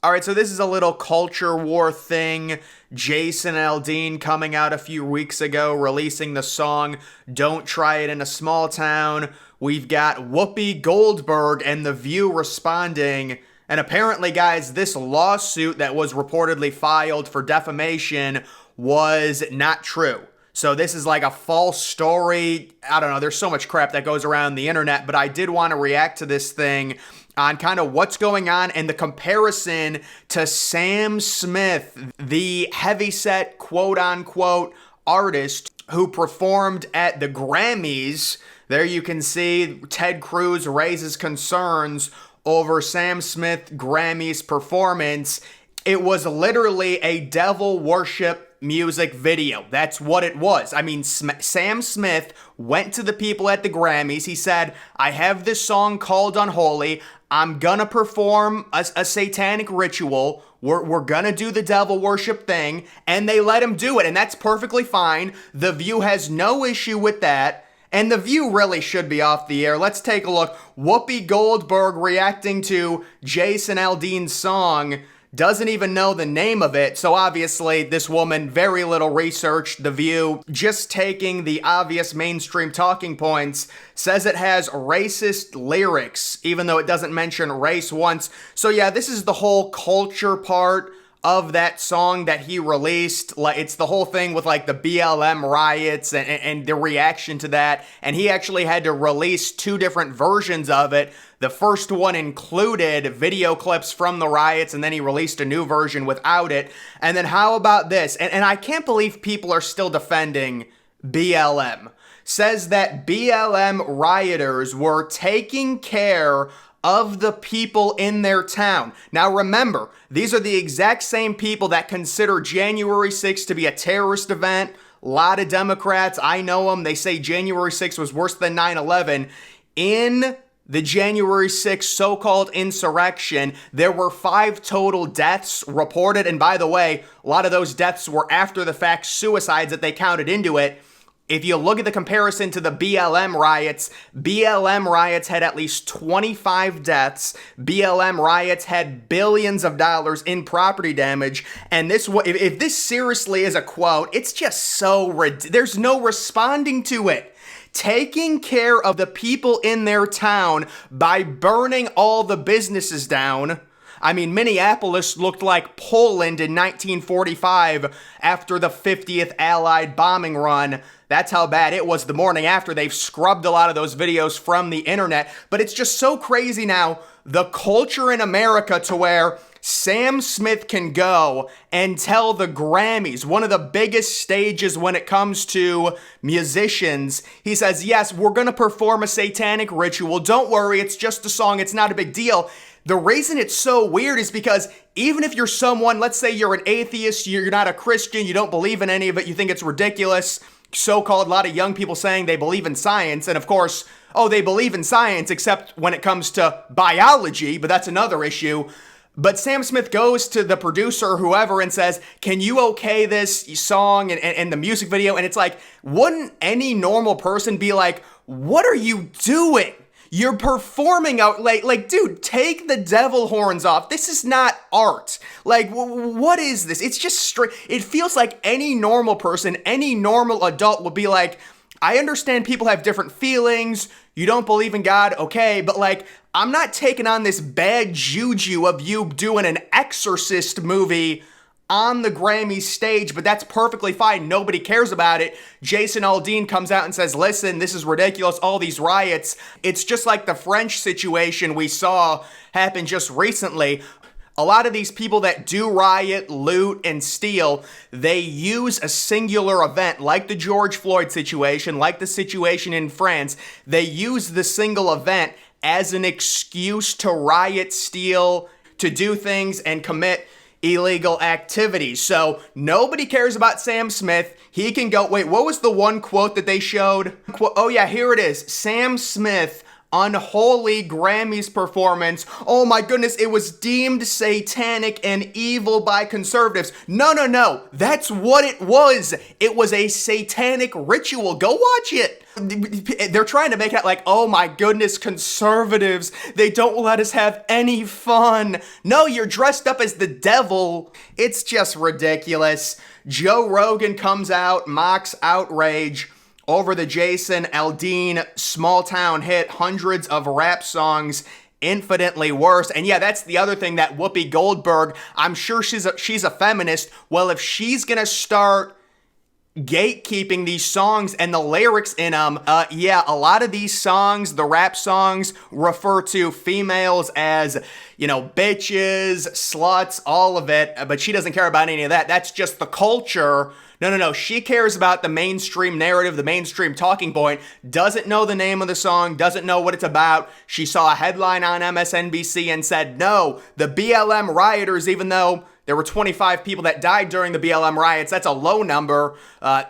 All right, so this is a little culture war thing. Jason Aldean coming out a few weeks ago, releasing the song Don't Try It in a Small Town. We've got Whoopi Goldberg and The View responding. And apparently, guys, this lawsuit that was reportedly filed for defamation was not true. So this is like a false story. I don't know, there's so much crap that goes around the internet, but I did want to react to this thing on kind of what's going on and the comparison to Sam Smith, the heavyset quote-unquote artist who performed at the Grammys. There you can see Ted Cruz raises concerns over Sam Smith Grammys performance. It was literally a devil worship music video. That's what it was. I mean, Sam Smith went to the people at the Grammys. He said, I have this song called Unholy. I'm gonna perform a satanic ritual. We're gonna do the devil worship thing. And they let him do it. And that's perfectly fine. The View has no issue with that. And The View really should be off the air. Let's take a look. Whoopi Goldberg reacting to Jason Aldean's song. Doesn't even know the name of it, so obviously this woman, very little research. The View, just taking the obvious mainstream talking points, says it has racist lyrics, even though it doesn't mention race once. So yeah, this is the whole culture part of that song that he released. Like, it's the whole thing with like the BLM riots and the reaction to that. And he actually had to release two different versions of it. The first one included video clips from the riots, and then he released a new version without it. And then how about this? And I can't believe people are still defending BLM. Says that BLM rioters were taking care of the people in their town. Now remember, these are the exact same people that consider January 6th to be a terrorist event. A lot of Democrats, I know them, they say January 6th was worse than 9/11. In the January 6th so-called insurrection, there were 5 total deaths reported. And by the way, a lot of those deaths were after the fact suicides that they counted into it. If you look at the comparison to the BLM riots had at least 25 deaths. BLM riots had billions of dollars in property damage. And if this seriously is a quote, it's just so there's no responding to it. Taking care of the people in their town by burning all the businesses down. I mean, Minneapolis looked like Poland in 1945 after the 50th Allied bombing run. That's how bad it was the morning after. They've scrubbed a lot of those videos from the internet. But it's just so crazy now, the culture in America, to where Sam Smith can go and tell the Grammys, one of the biggest stages when it comes to musicians, he says, yes, we're going to perform a satanic ritual. Don't worry, it's just a song. It's not a big deal. The reason it's so weird is because even if you're someone, let's say you're an atheist, you're not a Christian, you don't believe in any of it, you think it's ridiculous, so-called a lot of young people saying they believe in science, and of course, they believe in science except when it comes to biology, but that's another issue. But Sam Smith goes to the producer or whoever and says, can you okay this song and the music video? And it's like, wouldn't any normal person be like, what are you doing? You're performing out like, dude, take the devil horns off. This is not art. Like, what is this? It's just straight. It feels like any normal person, any normal adult would be like, I understand people have different feelings. You don't believe in God, okay, but like, I'm not taking on this bad juju of you doing an Exorcist movie on the Grammy stage, but that's perfectly fine. Nobody cares about it. Jason Aldean comes out and says, listen, this is ridiculous, all these riots. It's just like the French situation we saw happen just recently. A lot of these people that do riot, loot, and steal, they use a singular event, like the George Floyd situation, like the situation in France. They use the single event as an excuse to riot, steal, to do things, and commit illegal activities. So nobody cares about Sam Smith. He can go, wait, what was the one quote that they showed? Oh yeah, here it is. Sam Smith, unholy Grammys performance. Oh my goodness, it was deemed satanic and evil by conservatives. No. That's what it was. It was a satanic ritual. Go watch it. They're trying to make it like, oh my goodness, conservatives, they don't let us have any fun. No, you're dressed up as the devil. It's just ridiculous. Joe Rogan comes out, mocks outrage over the Jason Aldean small town hit, hundreds of rap songs infinitely worse. And yeah, that's the other thing, that Whoopi Goldberg, I'm sure she's a feminist. Well, if she's gonna start gatekeeping these songs and the lyrics in them, yeah, a lot of these songs, the rap songs, refer to females as, bitches, sluts, all of it, but she doesn't care about any of that. That's just the culture. No. She cares about the mainstream narrative, the mainstream talking point, doesn't know the name of the song, doesn't know what it's about. She saw a headline on MSNBC and said, no, the BLM rioters, even though there were 25 people that died during the BLM riots, that's a low number.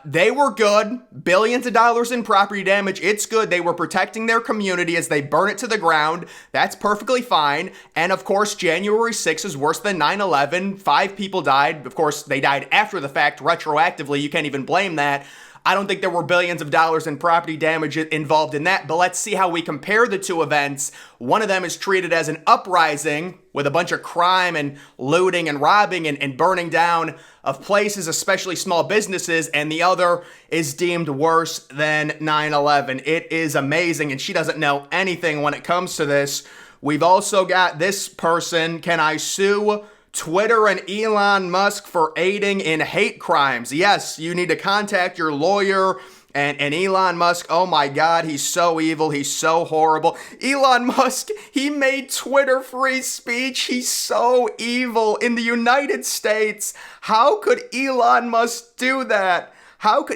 They were good. Billions of dollars in property damage. It's good. They were protecting their community as they burn it to the ground. That's perfectly fine. And of course, January 6th is worse than 9/11. 5 people died. Of course, they died after the fact, retroactively. You can't even blame that. I don't think there were billions of dollars in property damage involved in that, but let's see how we compare the two events. One of them is treated as an uprising with a bunch of crime and looting and robbing and burning down of places, especially small businesses, and the other is deemed worse than 9/11. It is amazing, and she doesn't know anything when it comes to this. We've also got this person, can I sue Twitter and Elon Musk for aiding in hate crimes? Yes, you need to contact your lawyer. And Elon Musk, oh my God, he's so evil. He's so horrible. Elon Musk, he made Twitter free speech. He's so evil in the United States. How could Elon Musk do that?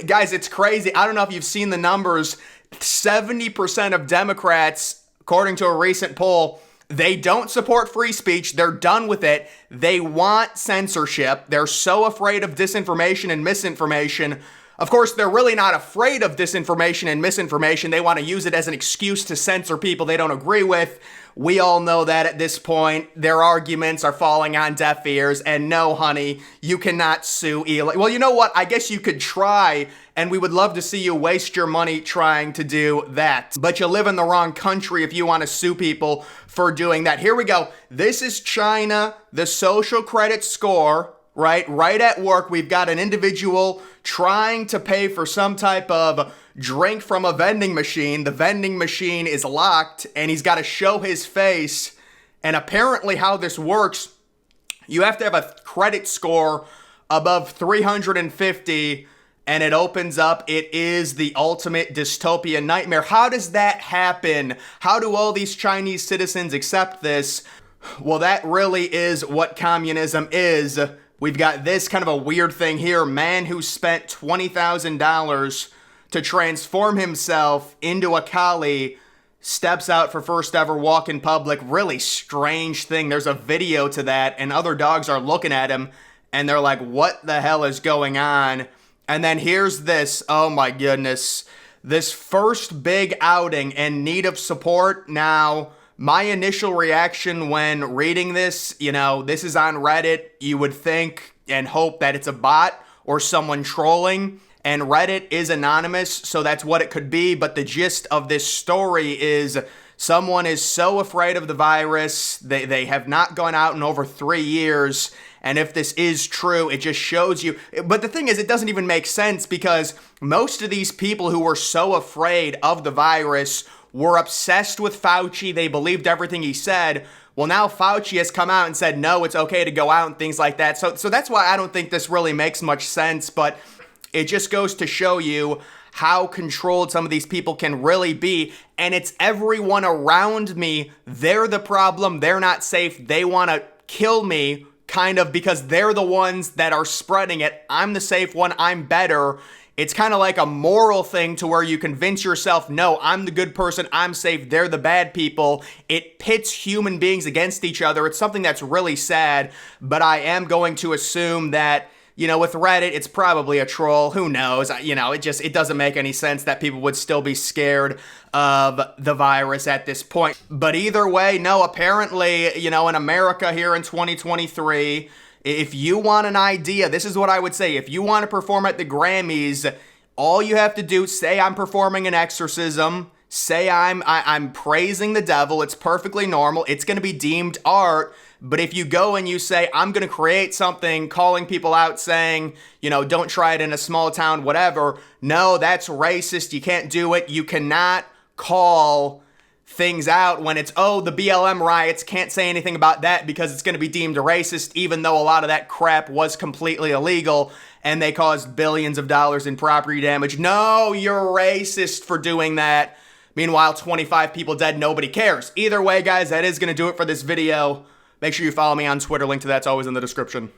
Guys, it's crazy. I don't know if you've seen the numbers. 70% of Democrats, according to a recent poll, they don't support free speech. They're done with it. They want censorship. They're so afraid of disinformation and misinformation. Of course, they're really not afraid of disinformation and misinformation. They want to use it as an excuse to censor people they don't agree with. We all know that at this point, their arguments are falling on deaf ears. And no, honey, you cannot sue Elon. Well, you know what? I guess you could try, and we would love to see you waste your money trying to do that. But you live in the wrong country if you want to sue people for doing that. Here we go. This is China, the social credit score. Right at work, we've got an individual trying to pay for some type of drink from a vending machine. The vending machine is locked, and he's got to show his face. And apparently how this works, you have to have a credit score above 350, and it opens up. It is the ultimate dystopian nightmare. How does that happen? How do all these Chinese citizens accept this? Well, that really is what communism is. We've got this kind of a weird thing here. Man who spent $20,000 to transform himself into a collie steps out for first ever walk in public. Really strange thing. There's a video to that, and other dogs are looking at him, and they're like, what the hell is going on? And then here's this. Oh my goodness. This first big outing and need of support. Now, my initial reaction when reading this, this is on Reddit. You would think and hope that it's a bot or someone trolling. And Reddit is anonymous, so that's what it could be. But the gist of this story is someone is so afraid of the virus. They have not gone out in over 3 years. And if this is true, it just shows you. But the thing is, it doesn't even make sense, because most of these people who were so afraid of the virus were obsessed with Fauci. They believed everything he said. Well, now Fauci has come out and said, no, it's okay to go out and things like that. So that's why I don't think this really makes much sense. But it just goes to show you how controlled some of these people can really be. And it's everyone around me. They're the problem. They're not safe. They want to kill me, kind of, because they're the ones that are spreading it. I'm the safe one. I'm better. It's kind of like a moral thing to where you convince yourself, no, I'm the good person, I'm safe, they're the bad people. It pits human beings against each other. It's something that's really sad, but I am going to assume that, with Reddit, it's probably a troll. Who knows? It doesn't make any sense that people would still be scared of the virus at this point. But either way, no, apparently, in America here in 2023, if you want an idea, this is what I would say. If you want to perform at the Grammys, All you have to do, say I'm performing an exorcism, say I'm praising the devil, it's perfectly normal, it's going to be deemed art. But if you go and you say, I'm going to create something calling people out saying, don't try it in a small town, whatever. No, that's racist. You can't do it. You cannot call things out when it's, the BLM riots, can't say anything about that because it's going to be deemed racist, even though a lot of that crap was completely illegal and they caused billions of dollars in property damage. No, you're racist for doing that. Meanwhile, 25 people dead, nobody cares. Either way, guys, that is going to do it for this video. Make sure you follow me on Twitter. Link to that's always in the description.